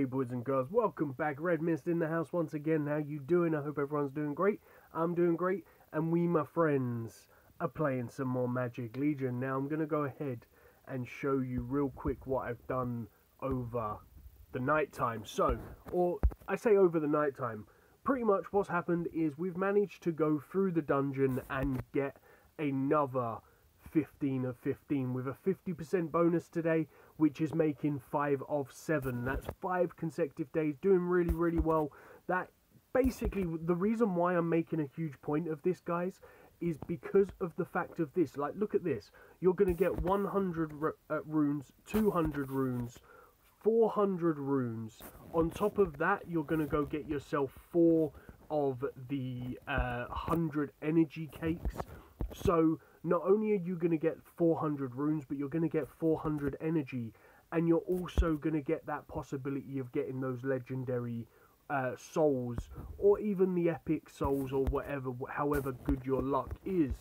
Okay, boys and girls, welcome back. Redmissed in the house once again. How you doing? I hope everyone's doing great. I'm doing great, and we, my friends, are playing some more Magic Legion. Now, I'm going to go ahead and show you real quick what I've done over the nighttime. Or I say over the nighttime. Pretty much what's happened is we've managed to go through the dungeon and get another 15 of 15 with a 50% bonus today, which is making 5 of 7. That's 5 consecutive days, doing really well. That basically, the reason why I'm making a huge point of this, guys, is because of the fact of this. Like, look at this. You're going to get 100 runes, 200 runes, 400 runes. On top of that, you're going to go get yourself 4 of the 100 energy cakes. So not only are you going to get 400 runes, but you're going to get 400 energy, and you're also going to get that possibility of getting those legendary souls, or even the epic souls, or whatever, however good your luck is.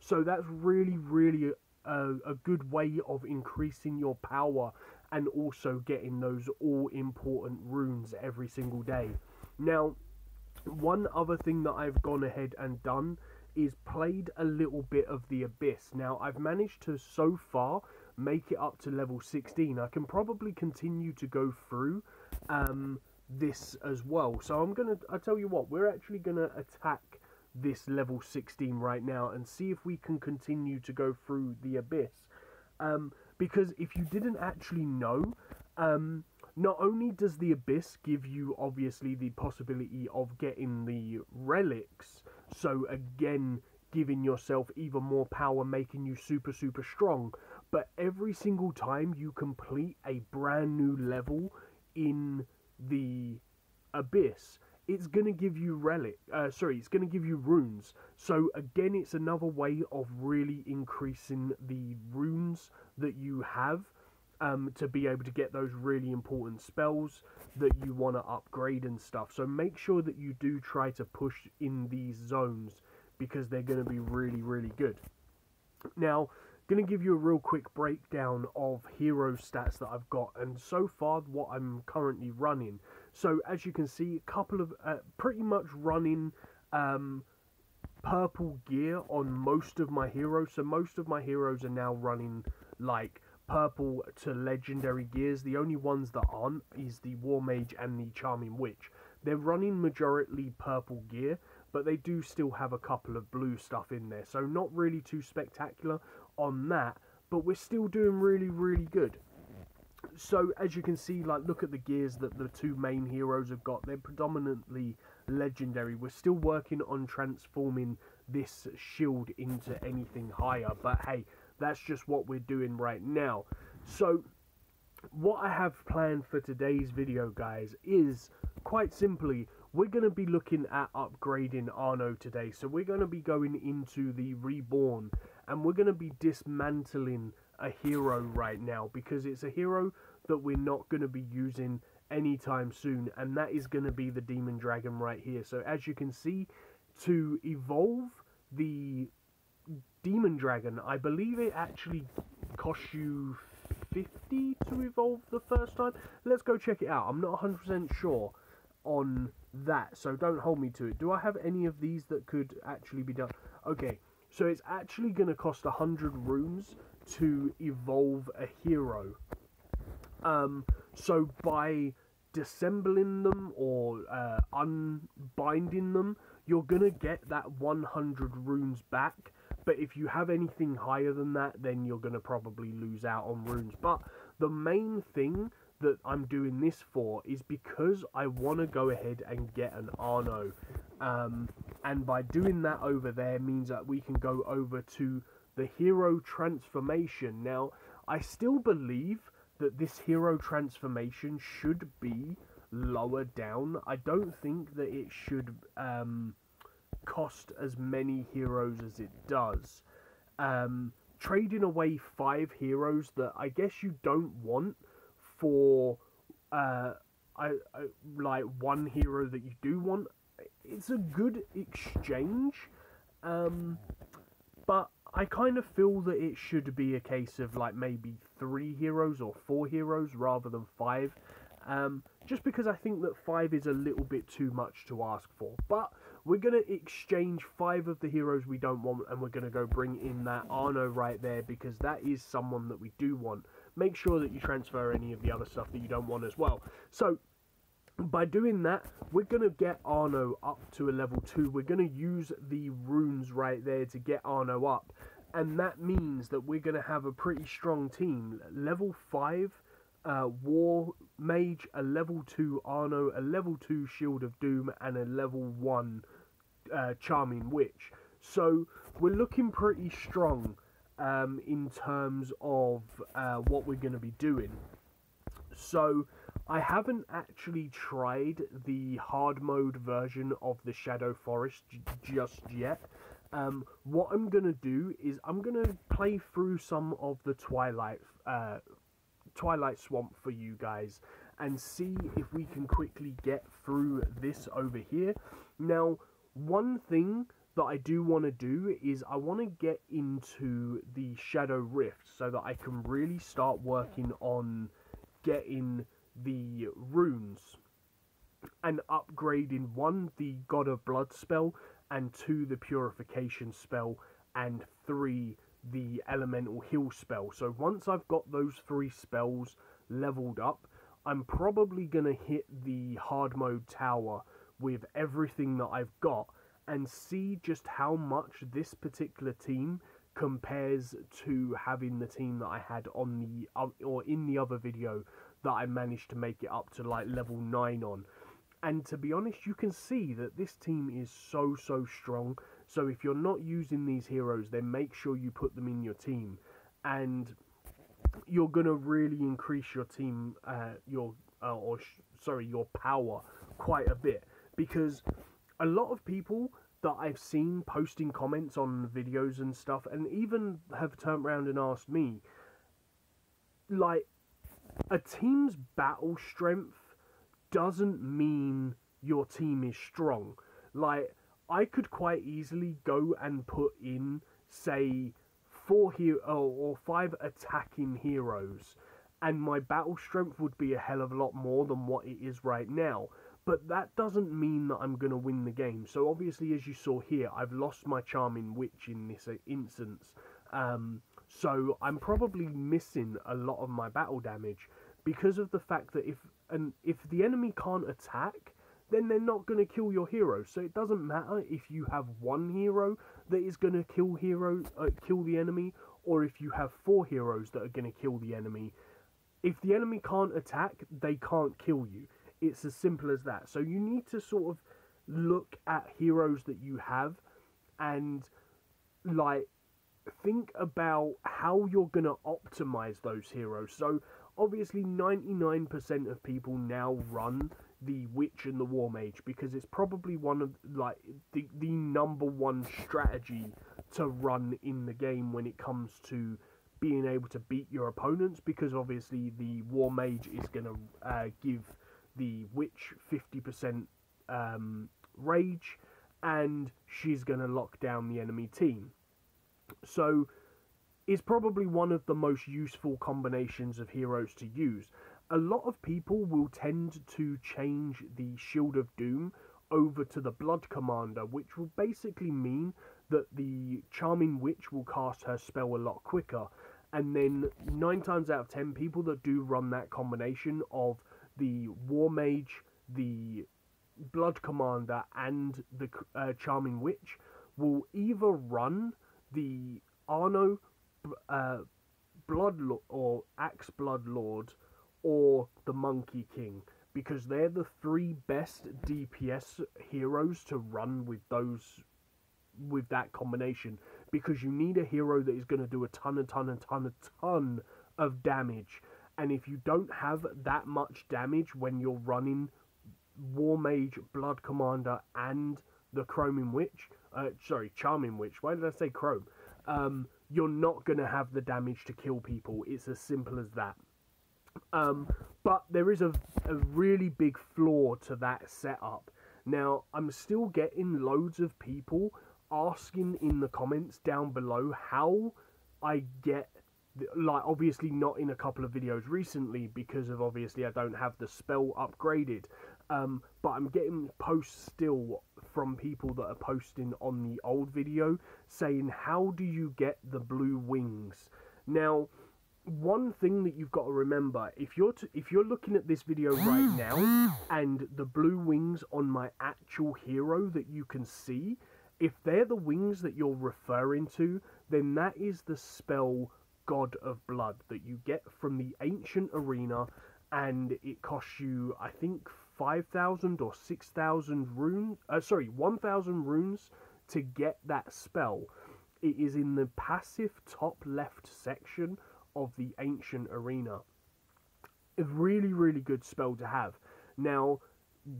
So that's really a good way of increasing your power, and also getting those all-important runes every single day. Now, one other thing that I've gone ahead and done is played a little bit of the Abyss. Now, I've managed to, so far, make it up to level 16. I can probably continue to go through this as well. So I tell you what, we're actually gonna attack this level 16 right now and see if we can continue to go through the Abyss. Because if you didn't actually know, not only does the Abyss give you, obviously, the possibility of getting the relics, so again, giving yourself even more power, making you super strong, but every single time you complete a brand new level in the Abyss, it's going to give you it's going to give you runes. So again, it's another way of really increasing the runes that you have, to be able to get those really important spells that you want to upgrade and stuff. So make sure that you do try to push in these zones, because they're going to be really good. Now, going to give you a real quick breakdown of hero stats that I've got, and so far what I'm currently running. So as you can see, a couple of pretty much running purple gear on most of my heroes. So most of my heroes are now running like purple to legendary gears. The only ones that aren't is the War Mage and the Charming Witch. They're running majority purple gear, but they do still have a couple of blue stuff in there. So not really too spectacular on that, but we're still doing really good. So as you can see, like, look at the gears that the two main heroes have got. They're predominantly legendary. We're still working on transforming this shield into anything higher, but hey, that's just what we're doing right now. So what I have planned for today's video, guys, is quite simply, we're going to be looking at upgrading Arno today. So we're going to be going into the Reborn, and we're going to be dismantling a hero right now, because it's a hero that we're not going to be using anytime soon, and that is going to be the Demon Dragon right here. So as you can see, to evolve the Demon Dragon, I believe it actually costs you 50 to evolve the first time. Let's go check it out. I'm not 100% sure on that, so don't hold me to it. Do I have any of these that could actually be done? Okay, so it's actually going to cost 100 runes to evolve a hero. So by dissembling them or unbinding them, you're going to get that 100 runes back. But if you have anything higher than that, then you're going to probably lose out on runes. But the main thing that I'm doing this for is because I want to go ahead and get an Arno. And by doing that over there means that we can go over to the hero transformation. Now, I still believe that this hero transformation should be lower down. I don't think that it should cost as many heroes as it does. Trading away 5 heroes that I guess you don't want for like one hero that you do want, it's a good exchange, but I kind of feel that it should be a case of like maybe 3 heroes or 4 heroes rather than 5. just because I think that 5 is a little bit too much to ask for. But we're going to exchange 5 of the heroes we don't want, and we're going to go bring in that Arno right there, because that is someone that we do want. Make sure that you transfer any of the other stuff that you don't want as well. So by doing that, we're going to get Arno up to a level 2. We're going to use the runes right there to get Arno up. And that means that we're going to have a pretty strong team. Level 5 War Mage, a level 2 Arno, a level 2 Shield of Doom, and a level 1 Charming Witch. So we're looking pretty strong in terms of what we're going to be doing. So I haven't actually tried the hard mode version of the Shadow Forest just yet. What I'm going to do is I'm going to play through some of the Twilight Swamp for you guys and see if we can quickly get through this over here. Now, one thing that I do want to do is I want to get into the Shadow Rift so that I can really start working on getting the runes and upgrading 1, the God of Blood spell, and 2, the Purification spell, and 3, the Elemental Heal spell. So once I've got those 3 spells leveled up, I'm probably going to hit the hard mode tower with everything that I've got and see just how much this particular team compares to having the team that I had on the or in the other video that I managed to make it up to like level 9 on. And to be honest, you can see that this team is so strong. So if you're not using these heroes, then make sure you put them in your team, and you're gonna really increase your team, your power quite a bit. Because a lot of people that I've seen posting comments on videos and stuff, and even have turned around and asked me, like, a team's battle strength doesn't mean your team is strong. Like, I could quite easily go and put in, say, 4 or 5 attacking heroes, and my battle strength would be a hell of a lot more than what it is right now. But that doesn't mean that I'm going to win the game. So obviously, as you saw here, I've lost my Charming Witch in this instance. So I'm probably missing a lot of my battle damage because of the fact that if the enemy can't attack, then they're not going to kill your hero. So it doesn't matter if you have 1 hero that is going to kill the enemy, or if you have 4 heroes that are going to kill the enemy. If the enemy can't attack, they can't kill you. It's as simple as that. So you need to sort of look at heroes that you have and, like, think about how you're going to optimize those heroes. So obviously 99% of people now run the Witch and the War Mage because it's probably one of, like, the number 1 strategy to run in the game when it comes to being able to beat your opponents, because obviously the War Mage is going to give the Witch 50% rage, and she's going to lock down the enemy team. So it's probably one of the most useful combinations of heroes to use. A lot of people will tend to change the Shield of Doom over to the Blood Commander, which will basically mean that the Charming Witch will cast her spell a lot quicker. And then 9 times out of 10, people that do run that combination of the War Mage, the Blood Commander, and the Charming Witch will either run the Arno or Axe Blood Lord or the Monkey King, because they're the 3 best DPS heroes to run with that combination, because you need a hero that is going to do a ton of damage. And if you don't have that much damage when you're running War Mage, Blood Commander, and the Charming Witch, why did I say Chrome? You're not going to have the damage to kill people. It's as simple as that. But there is a really big flaw to that setup. Now, I'm still getting loads of people asking in the comments down below how I get Like, obviously not in a couple of videos recently because of, obviously, I don't have the spell upgraded. But I'm getting posts still from people that are posting on the old video saying, how do you get the blue wings? Now, one thing that you've got to remember, if you're looking at this video right now and the blue wings on my actual hero that you can see, if they're the wings that you're referring to, then that is the spell God of Blood that you get from the ancient arena, and it costs you, I think, 5,000 or 6,000 runes, 1,000 runes to get that spell. It is in the passive top left section of the ancient arena. A really, really good spell to have. Now,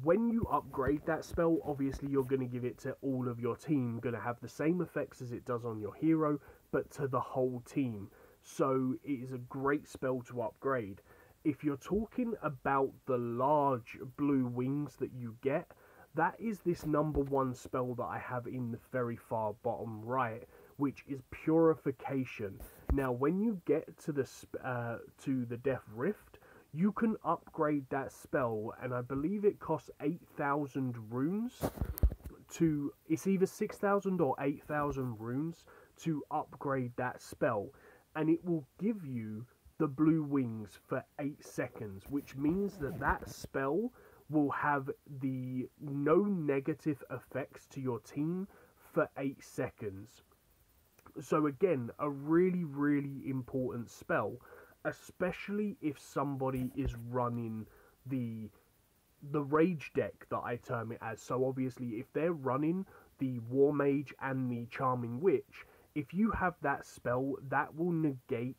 when you upgrade that spell, obviously you're going to give it to all of your team, going to have the same effects as it does on your hero, but to the whole team. So it is a great spell to upgrade. If you're talking about the large blue wings that you get, that is this number one spell that I have in the very far bottom right, which is Purification. Now, when you get to the Death Rift, you can upgrade that spell, and I believe it costs 8,000 runes to... It's either 6,000 or 8,000 runes to upgrade that spell, and it will give you the blue wings for 8 seconds, which means that that spell will have the no negative effects to your team for 8 seconds. So again, a really, really important spell, especially if somebody is running the rage deck that I term it as. So obviously, if they're running the War Mage and the Charming Witch, if you have that spell, that will negate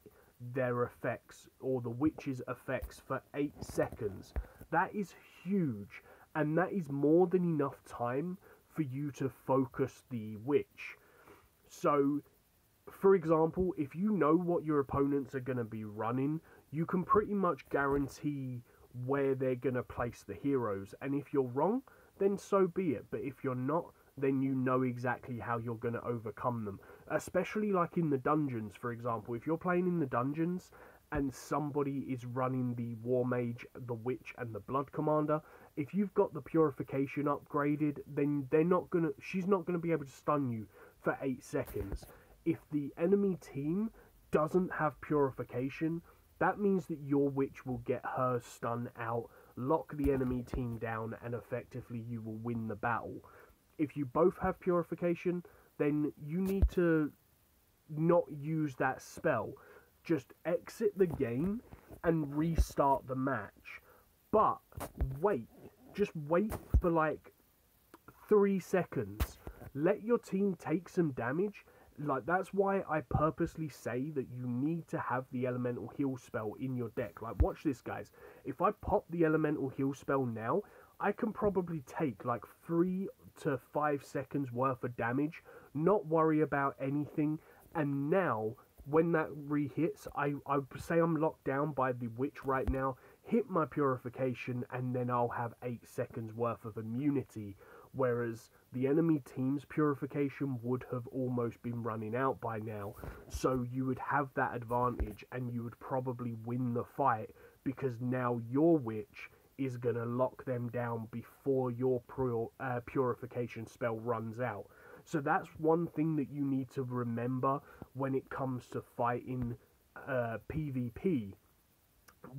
their effects, or the witch's effects, for 8 seconds. That is huge, and that is more than enough time for you to focus the witch. So, for example, if you know what your opponents are going to be running, you can pretty much guarantee where they're going to place the heroes. And if you're wrong, then so be it. But if you're not, then you know exactly how you're going to overcome them. Especially like in the dungeons, for example. If you're playing in the dungeons and somebody is running the War Mage, the Witch, and the Blood Commander, if you've got the Purification upgraded, then she's not going to be able to stun you for 8 seconds. If the enemy team doesn't have Purification, that means that your Witch will get her stun out, lock the enemy team down, and effectively you will win the battle. If you both have Purification, then you need to not use that spell. Just exit the game and restart the match. But wait. Just wait for like 3 seconds. Let your team take some damage. Like, that's why I purposely say that you need to have the Elemental Heal spell in your deck. Like, watch this, guys. If I pop the Elemental Heal spell now, I can probably take like 3 to 5 seconds worth of damage, not worry about anything, and now when that re-hits, I say I'm locked down by the Witch right now, hit my Purification, and then I'll have 8 seconds worth of immunity, whereas the enemy team's Purification would have almost been running out by now. So you would have that advantage, and you would probably win the fight, because now your Witch is going to lock them down before your Purification spell runs out. So that's one thing that you need to remember when it comes to fighting PvP.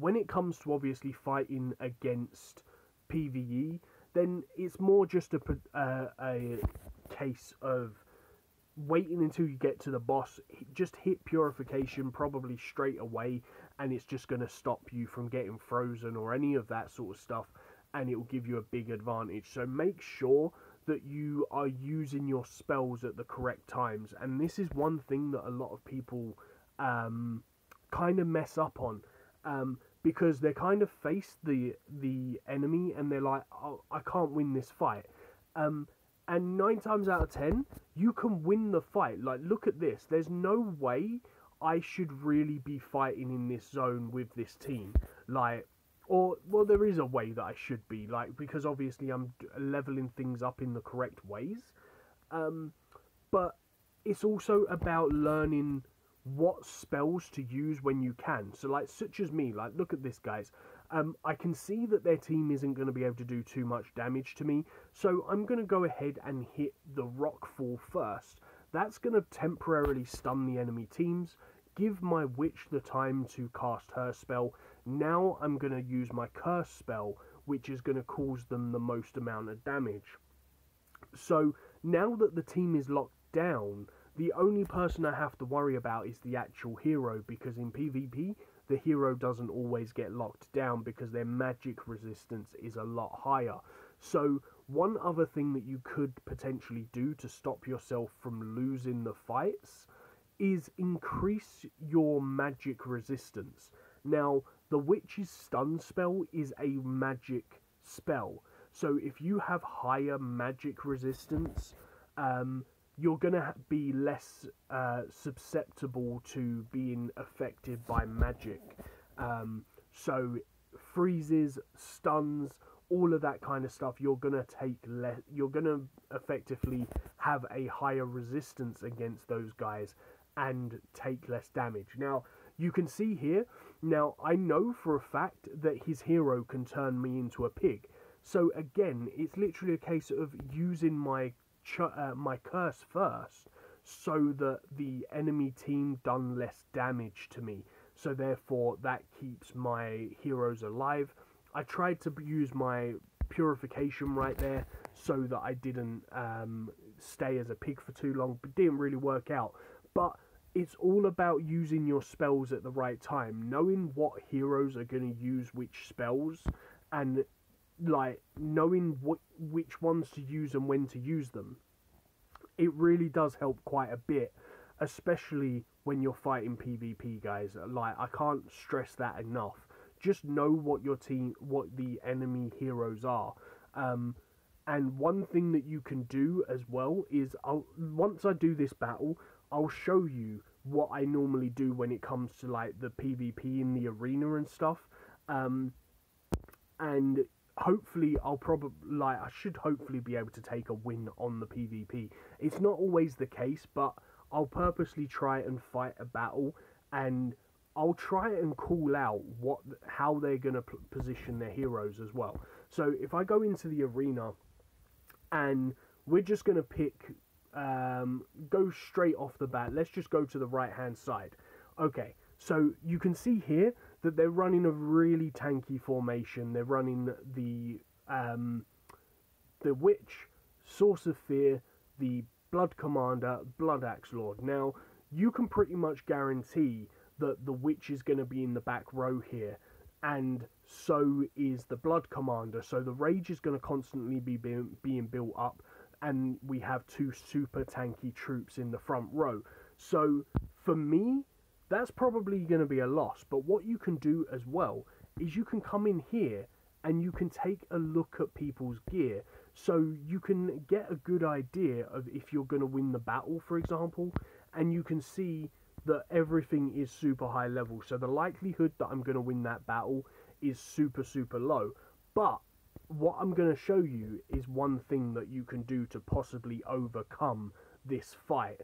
When it comes to obviously fighting against PvE, then it's more just a case of waiting until you get to the boss. Just hit Purification probably straight away, and it's just going to stop you from getting frozen or any of that sort of stuff, and it will give you a big advantage. So make sure that you are using your spells at the correct times, and this is one thing that a lot of people kind of mess up on, because they kind of face the enemy and they're like, oh, I can't win this fight, and 9 times out of 10 you can win the fight. Like, look at this, there's no way I should really be fighting in this zone with this team, like, or, well, there is a way that I should be, like, because obviously I'm leveling things up in the correct ways, but it's also about learning what spells to use when you can. So like, such as me, like, look at this, guys. I can see that their team isn't going to be able to do too much damage to me, so I'm going to go ahead and hit the Rockfall first. That's going to temporarily stun the enemy teams, give my witch the time to cast her spell. Now I'm going to use my curse spell, which is going to cause them the most amount of damage. So now that the team is locked down, the only person I have to worry about is the actual hero, because in PvP, the hero doesn't always get locked down because their magic resistance is a lot higher. So one other thing that you could potentially do to stop yourself from losing the fights is increase your magic resistance. Now, the Witch's stun spell is a magic spell, so if you have higher magic resistance, you're going to be less susceptible to being affected by magic. So freezes, stuns, all of that kind of stuff, you're going to take less, you're going to effectively have a higher resistance against those guys and take less damage. Now, you can see here, now I know for a fact that his hero can turn me into a pig. So again, it's literally a case of using my curse first, so that the enemy team done less damage to me. So therefore, that keeps my heroes alive. I tried to use my purification right there so that I didn't stay as a pig for too long, but didn't really work out. But it's all about using your spells at the right time, knowing what heroes are going to use which spells, and like knowing which ones to use and when to use them. It really does help quite a bit, especially when you're fighting PvP, guys. Like, I can't stress that enough. Just know what the enemy heroes are. And one thing that you can do as well is, once I do this battle, I'll show you what I normally do when it comes to like the PvP in the arena and stuff. And hopefully I should hopefully be able to take a win on the PvP. It's not always the case, but I'll purposely try and fight a battle, and I'll try and call out how they're going to position their heroes as well. So if I go into the arena, and we're just going to pick, go straight off the bat, let's just go to the right hand side. Okay, so you can see here that they're running a really tanky formation. They're running the Witch, Source of Fear, the Blood Commander, Blood Axe Lord. Now, you can pretty much guarantee that the Witch is going to be in the back row here, and so is the Blood Commander. So the Rage is going to constantly be being built up, and we have two super tanky troops in the front row. So for me, that's probably going to be a loss. But what you can do as well is you can come in here and you can take a look at people's gear, so you can get a good idea of if you're going to win the battle, for example, and you can see that everything is super high level. So the likelihood that I'm going to win that battle is super, super low. But what I'm going to show you is one thing that you can do to possibly overcome this fight.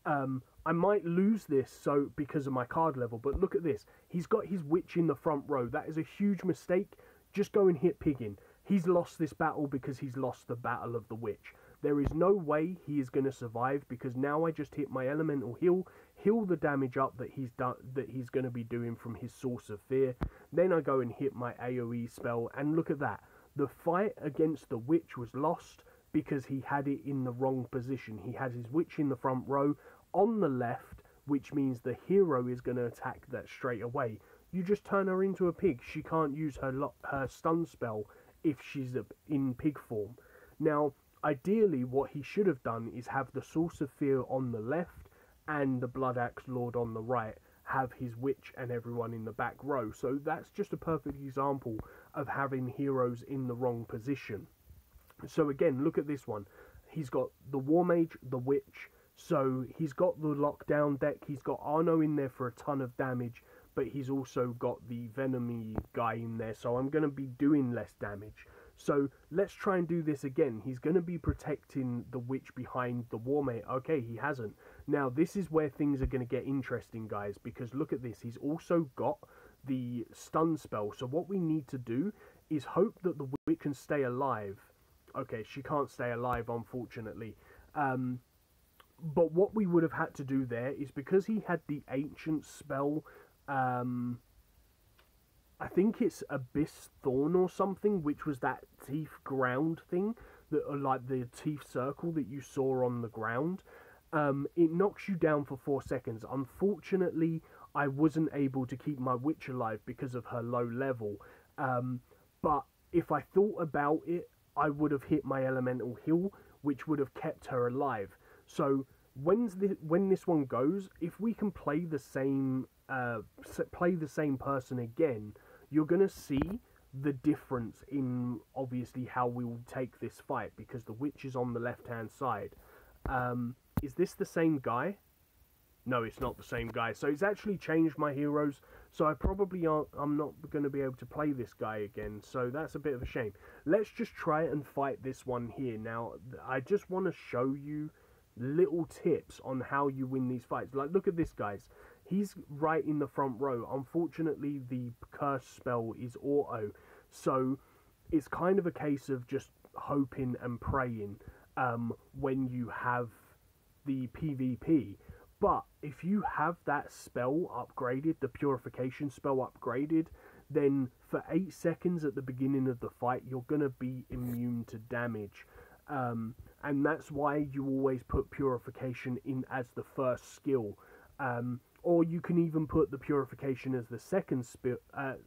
I might lose this because of my card level, but look at this. He's got his Witch in the front row. That is a huge mistake. Just go and hit Piggin. He's lost this battle because he's lost the Battle of the Witch. There is no way he is going to survive, because now I just hit my elemental heal the damage up that he's going to be doing from his Source of Fear. Then I go and hit my AoE spell, and look at that. The fight against the Witch was lost because he had it in the wrong position. He had his Witch in the front row on the left, which means the hero is going to attack that straight away. You just turn her into a pig. She can't use her stun spell if she's in pig form. Now, ideally, what he should have done is have the Source of Fear on the left and the Blood Axe Lord on the right, have his Witch and everyone in the back row. So that's just a perfect example of having heroes in the wrong position. So again, look at this one. He's got the War Mage, the Witch, so he's got the lockdown deck. He's got Arno in there for a ton of damage, but he's also got the Venomy guy in there, so I'm going to be doing less damage. So let's try and do this again. He's going to be protecting the witch behind the warmate. Okay, he hasn't. Now, this is where things are going to get interesting, guys, because look at this. He's also got the stun spell. So what we need to do is hope that the witch can stay alive. Okay, she can't stay alive, unfortunately. But what we would have had to do there is, because he had the ancient spell, I think it's Abyss Thorn or something, which was that teeth ground thing, that like the teeth circle that you saw on the ground. It knocks you down for 4 seconds. Unfortunately, I wasn't able to keep my witch alive because of her low level. But if I thought about it, I would have hit my elemental heal, which would have kept her alive. So when this one goes, if we can play the same person again, you're gonna see the difference in obviously how we will take this fight, because the witch is on the left hand side. Is this the same guy? No, it's not the same guy. So it's actually changed my heroes. So I'm not going to be able to play this guy again. So that's a bit of a shame. Let's just try and fight this one here. Now, I just want to show you little tips on how you win these fights. Like, look at this, guys. He's right in the front row. Unfortunately, the curse spell is auto. So it's kind of a case of just hoping and praying when you have the PvP. But if you have that spell upgraded, the purification spell upgraded, then for 8 seconds at the beginning of the fight, you're going to be immune to damage. And that's why you always put purification in as the first skill. Or you can even put the purification as the second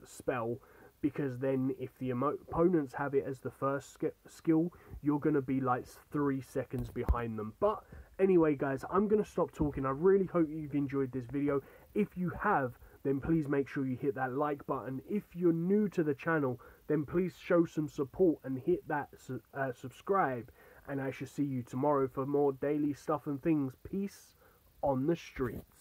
spell, because then if the opponents have it as the first skill, you're going to be like 3 seconds behind them. But anyway, guys, I'm going to stop talking. I really hope you've enjoyed this video. If you have, then please make sure you hit that like button. If you're new to the channel, then please show some support and hit that subscribe. And I shall see you tomorrow for more daily stuff and things. Peace on the streets.